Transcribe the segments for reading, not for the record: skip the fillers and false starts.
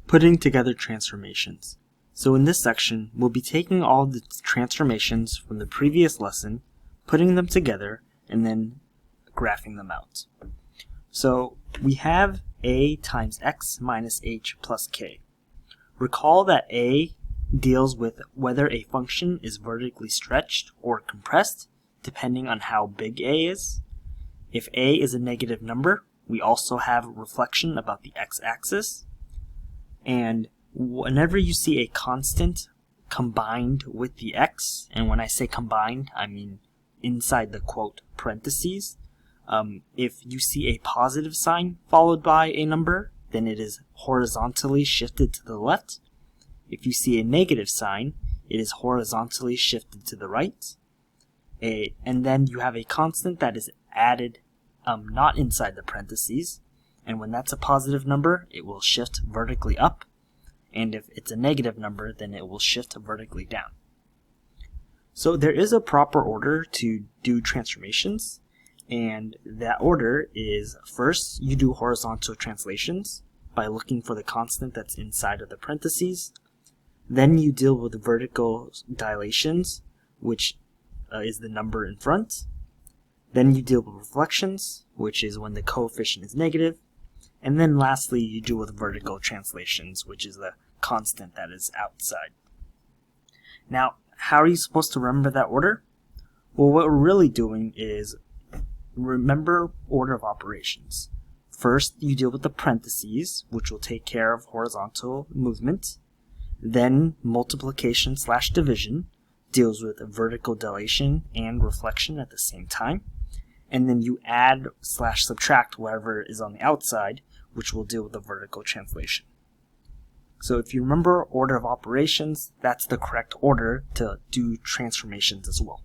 Putting together transformations. So in this section, we'll be taking all the transformations from the previous lesson, putting them together, and then graphing them out. So we have a times x minus h plus k. Recall that a deals with whether a function is vertically stretched or compressed, depending on how big a is. If a is a negative number, we also have reflection about the x-axis. And whenever you see a constant combined with the x, and when I say combined, I mean inside the quote parentheses, if you see a positive sign followed by a number, then it is horizontally shifted to the left. If you see a negative sign, it is horizontally shifted to the right. And then you have a constant that is added not inside the parentheses, and when that's a positive number, it will shift vertically up, and if it's a negative number, then it will shift vertically down. So there is a proper order to do transformations, and that order is first you do horizontal translations by looking for the constant that's inside of the parentheses. Then you deal with the vertical dilations, which is the number in front. Then you deal with reflections, which is when the coefficient is negative. And then lastly, you deal with vertical translations, which is the constant that is outside. Now, how are you supposed to remember that order? Well, what we're really doing is remember order of operations. First, you deal with the parentheses, which will take care of horizontal movement. Then multiplication / division deals with vertical dilation and reflection at the same time. And then you add / subtract whatever is on the outside, which will deal with the vertical translation. So if you remember order of operations, that's the correct order to do transformations as well.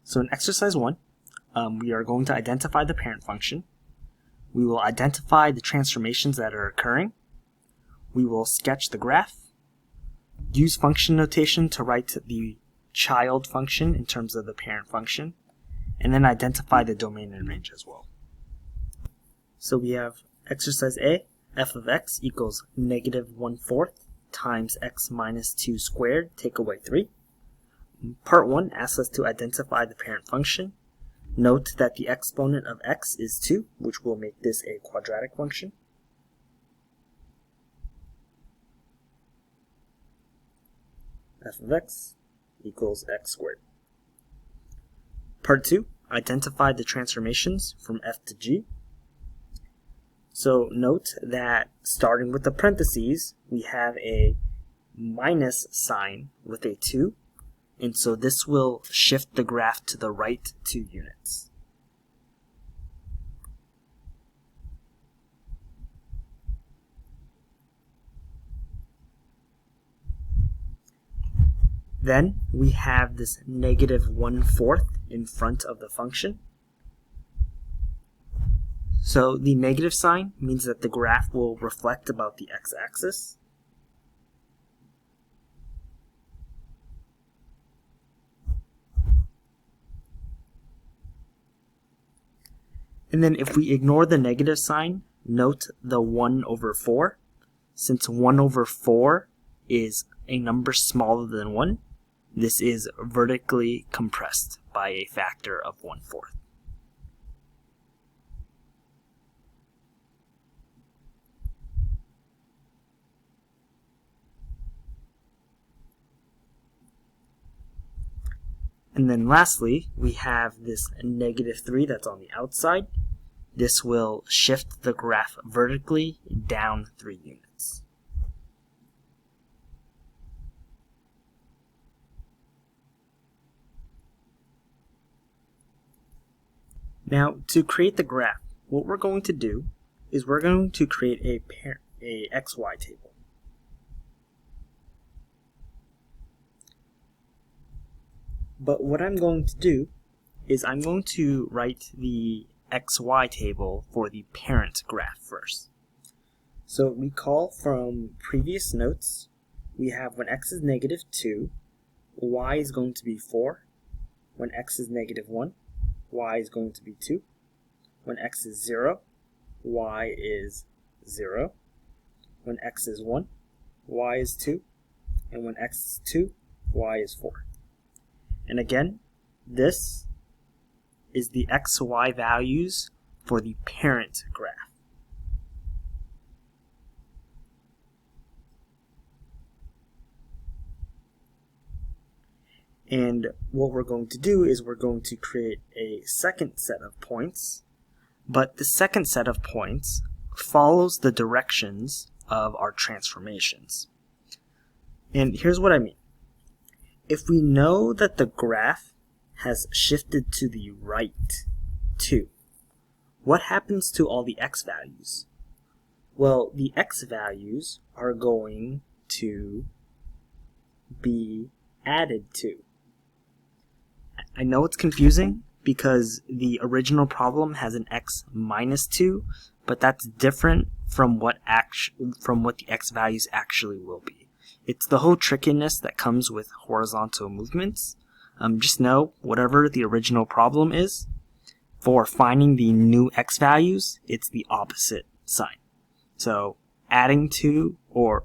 So in exercise 1, we are going to identify the parent function. We will identify the transformations that are occurring. We will sketch the graph, use function notation to write the child function in terms of the parent function, and then identify the domain and range as well. So we have exercise A, f of x equals -1/4 times x minus 2 squared, take away 3. Part 1 asks us to identify the parent function. Note that the exponent of x is 2, which will make this a quadratic function. F of x equals x squared. Part 2, identify the transformations from f to g. So note that starting with the parentheses, we have a minus sign with a 2, and so this will shift the graph to the right 2 units. Then we have this -1/4 in front of the function. So the negative sign means that the graph will reflect about the x-axis. And then if we ignore the negative sign, note the 1/4. Since 1/4 is a number smaller than 1, this is vertically compressed by a factor of 1/4. And then lastly, we have this -3 that's on the outside. This will shift the graph vertically down 3 units. Now, to create the graph, what we're going to do is we're going to create a XY table. But what I'm going to do is I'm going to write the XY table for the parent graph first. So recall from previous notes, we have when x is -2, y is going to be 4. When x is -1, y is going to be 2. When x is 0, y is 0. when x is 1, y is 2, and when x is 2, y is 4. And again, this is the x, y values for the parent graph. And what we're going to do is we're going to create a second set of points, but the second set of points follows the directions of our transformations. And here's what I mean. If we know that the graph has shifted to the right 2, what happens to all the x values? Well, the x values are going to be added to. I know it's confusing because the original problem has an x minus 2, but that's different from what the x values actually will be. It's the whole trickiness that comes with horizontal movements. Just know, whatever the original problem is, for finding the new x values, it's the opposite sign. So adding to, or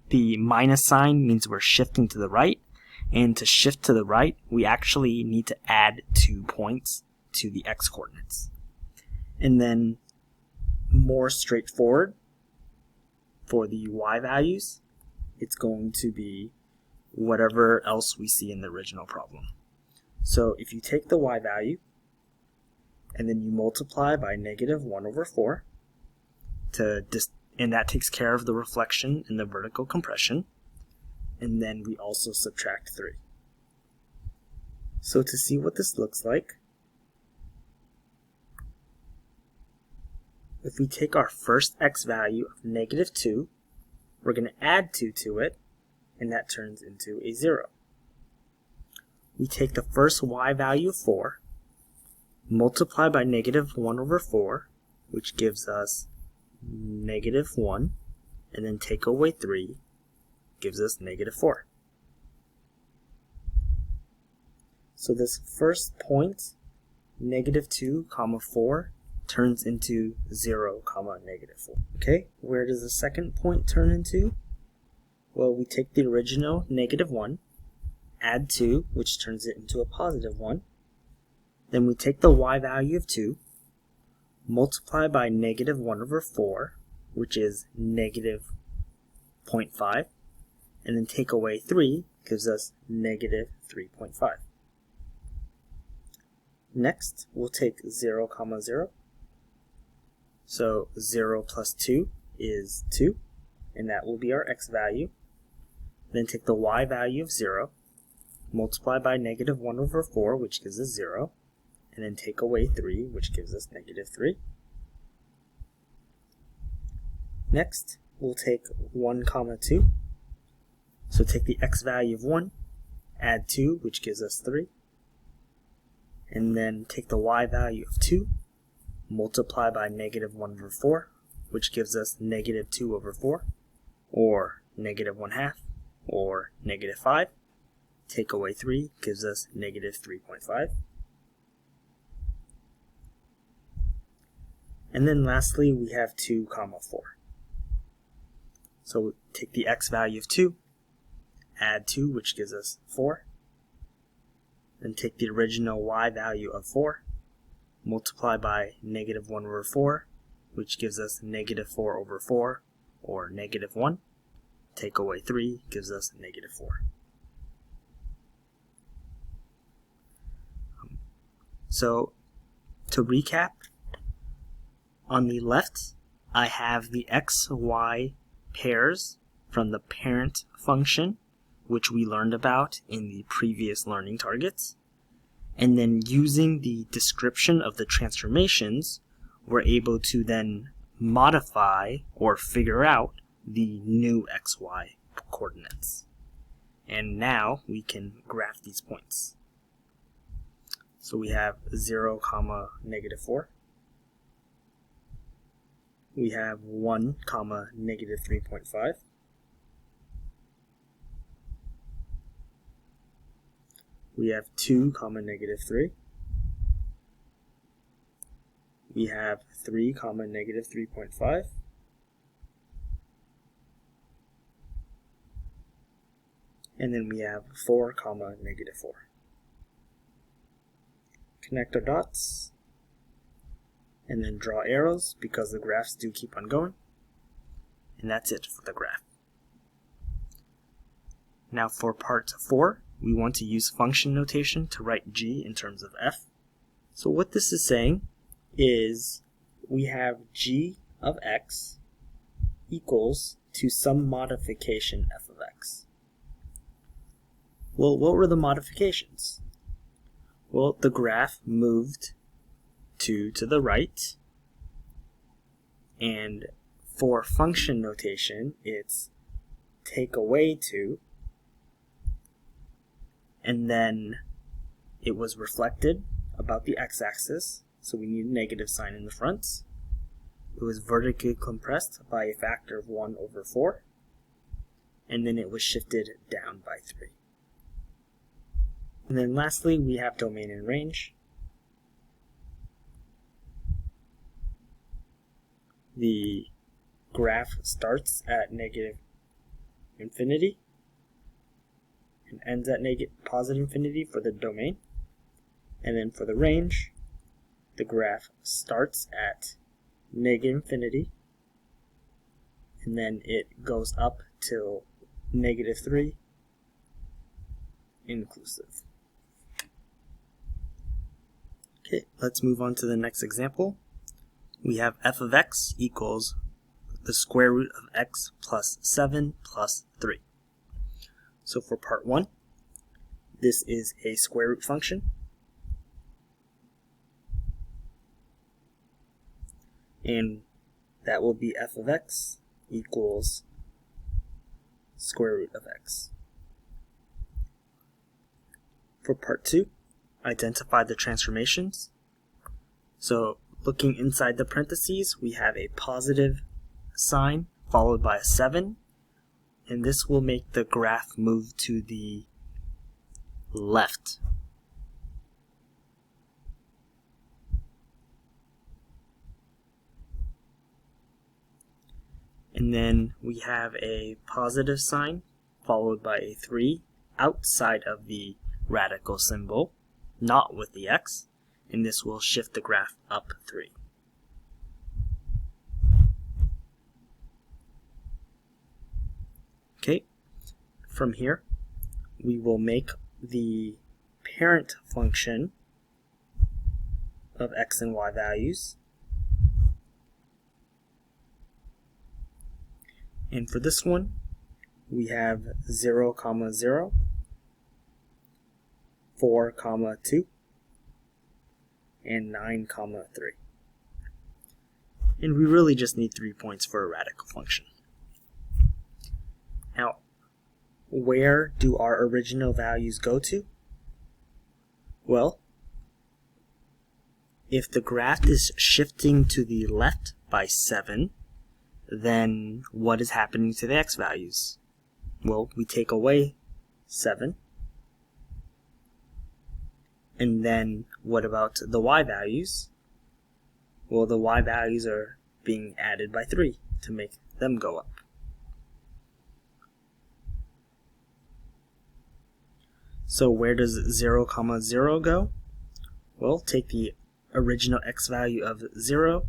the minus sign, means we're shifting to the right. And to shift to the right, we actually need to add 2 points to the x coordinates. And then, more straightforward, for the y values, it's going to be whatever else we see in the original problem. So if you take the y value, and then you multiply by negative 1 over 4, and that takes care of the reflection and the vertical compression. And then we also subtract 3. So to see what this looks like, if we take our first x value of negative 2, we're going to add 2 to it, and that turns into a 0. We take the first y value of 4, multiply by negative 1 over 4, which gives us negative 1, and then take away 3, gives us negative 4. So this first point, negative 2, 4, turns into 0, negative 4. Okay, where does the second point turn into? Well, we take the original negative 1, add 2, which turns it into a positive 1. Then we take the y value of 2, multiply by negative 1 over 4, which is negative 0.5. And then take away 3 gives us negative 3.5. Next, we'll take 0, 0. So 0 plus 2 is 2, and that will be our x value. Then take the y value of 0, multiply by negative 1 over 4, which gives us 0, and then take away 3, which gives us negative 3. Next, we'll take 1, 2. So take the x value of 1, add 2, which gives us 3, and then take the y value of 2, multiply by negative 1 over 4, which gives us negative 2 over 4, or negative 1/2, or negative 5. Take away 3 gives us negative 3.5. And then lastly, we have 2, 4. So take the x value of 2, add 2, which gives us 4. Then take the original y value of 4, multiply by negative 1 over 4, which gives us negative 4 over 4, or negative 1. Take away 3 gives us negative 4. So to recap, on the left, I have the x, y pairs from the parent function, which we learned about in the previous learning targets. And then using the description of the transformations, we're able to then modify or figure out the new xy coordinates. And now we can graph these points. So we have 0, negative 4. We have 1, negative 3.5. We have 2, negative 3. We have 3, negative 3.5. and then we have 4, negative 4. Connect our dots, and then draw arrows because the graphs do keep on going. And that's it for the graph. Now for part 4, we want to use function notation to write g in terms of f. So what this is saying is we have g of x equals to some modification f of x. Well, what were the modifications? Well, the graph moved 2 to the right, and for function notation, it's take away 2, and then it was reflected about the x-axis, so we need a negative sign in the front. It was vertically compressed by a factor of 1 over 4, and then it was shifted down by 3. And then lastly, we have domain and range. The graph starts at negative infinity and ends at positive infinity for the domain. And then for the range, the graph starts at negative infinity and then it goes up till negative 3 inclusive. Okay, let's move on to the next example. We have f of x equals the square root of x plus 7 plus 3. So for part 1, this is a square root function. And that will be f of x equals square root of x. For part 2, identify the transformations. So looking inside the parentheses, we have a positive sign followed by a 7, and this will make the graph move to the left. And then we have a positive sign followed by a 3 outside of the radical symbol, not with the x, and this will shift the graph up 3. Okay, from here we will make the parent function of x and y values. And for this one, we have 0, 0, 4, 2, and 9, 3. And we really just need 3 points for a radical function. Now, where do our original values go to? Well, if the graph is shifting to the left by 7, then what is happening to the x values? Well, we take away 7. And then what about the y values? Well, the y values are being added by 3 to make them go up. So where does 0, 0 go? Well, take the original x value of 0,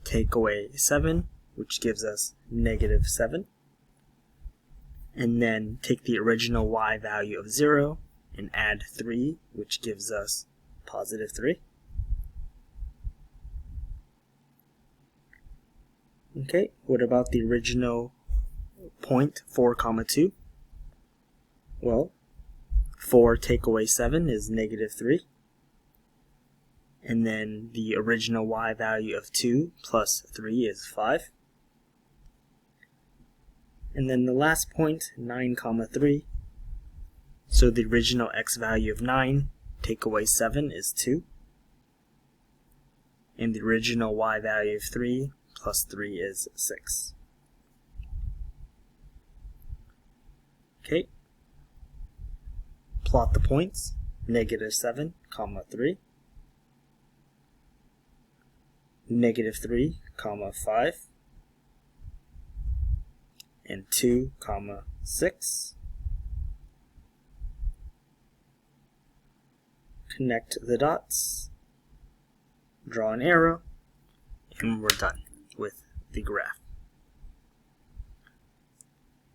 take away 7, which gives us negative 7, and then take the original y value of 0 and add 3, which gives us positive 3. Okay, what about the original point 4, 2? Well, 4 take away 7 is negative 3. And then the original y value of 2 plus 3 is 5. And then the last point, 9, 3. So the original x value of 9, take away 7 is 2. And the original y value of 3 plus 3 is 6. Okay. Plot the points, negative 7, 3. Negative 3, 5. And 2, 6. connect the dots, draw an arrow, and we're done with the graph.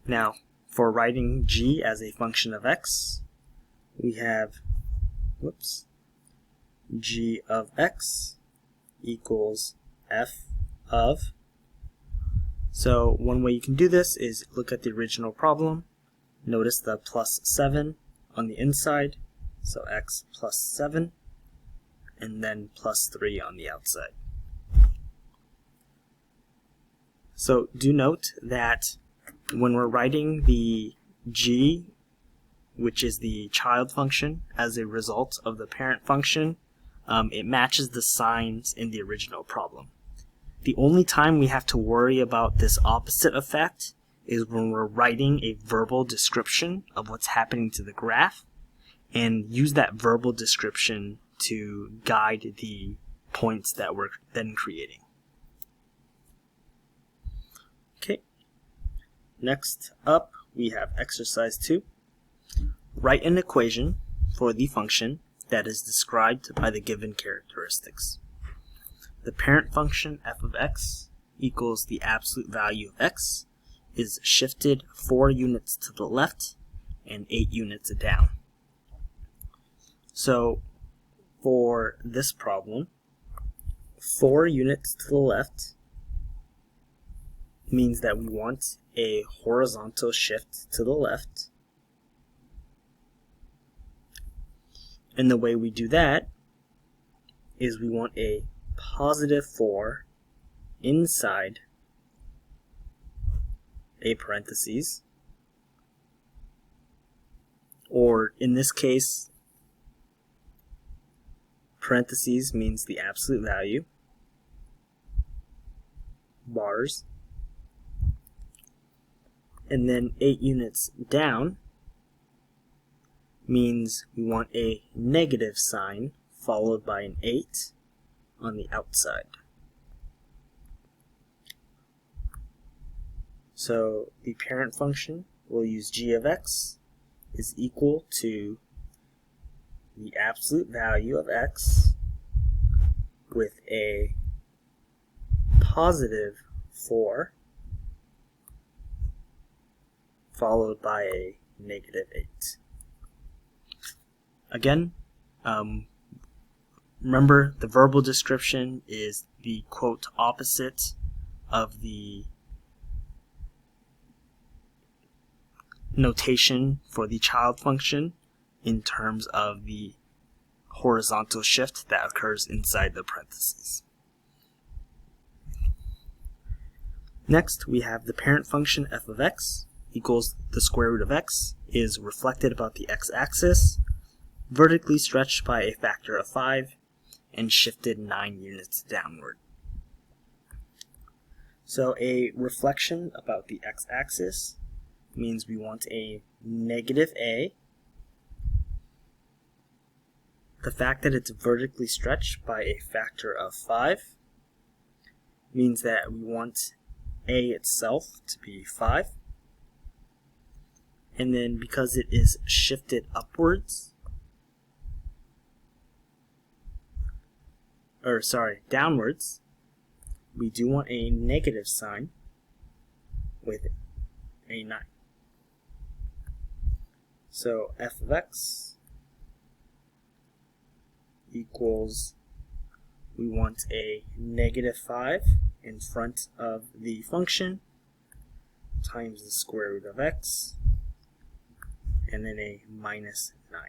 Now, for writing g as a function of x, we have g of x equals f of. So one way you can do this is look at the original problem. Notice the plus 7 on the inside, so x plus 7, and then plus 3 on the outside. So do note that when we're writing the g, which is the child function, as a result of the parent function, it matches the signs in the original problem. The only time we have to worry about this opposite effect is when we're writing a verbal description of what's happening to the graph, and use that verbal description to guide the points that we're then creating. Okay, next up we have exercise 2. Write an equation for the function that is described by the given characteristics. The parent function f of x equals the absolute value of x is shifted 4 units to the left and 8 units down. So for this problem, 4 units to the left means that we want a horizontal shift to the left. And the way we do that is we want a positive 4 inside a parentheses, or in this case, parentheses means the absolute value, bars, and then 8 units down means we want a negative sign followed by an 8 on the outside. So the parent function will use g of x is equal to the absolute value of x with a positive 4 followed by a negative 8. Again, remember the verbal description is the quote opposite of the notation for the child function in terms of the horizontal shift that occurs inside the parentheses. Next, we have the parent function f of x equals the square root of x is reflected about the x-axis, vertically stretched by a factor of 5, and shifted 9 units downward. So a reflection about the x-axis means we want a negative a. The fact that it's vertically stretched by a factor of 5 means that we want a itself to be 5. And then because it is shifted upwards, downwards, we do want a negative sign with a 9. So f of x equals, we want a negative 5 in front of the function times the square root of x, and then a minus 9.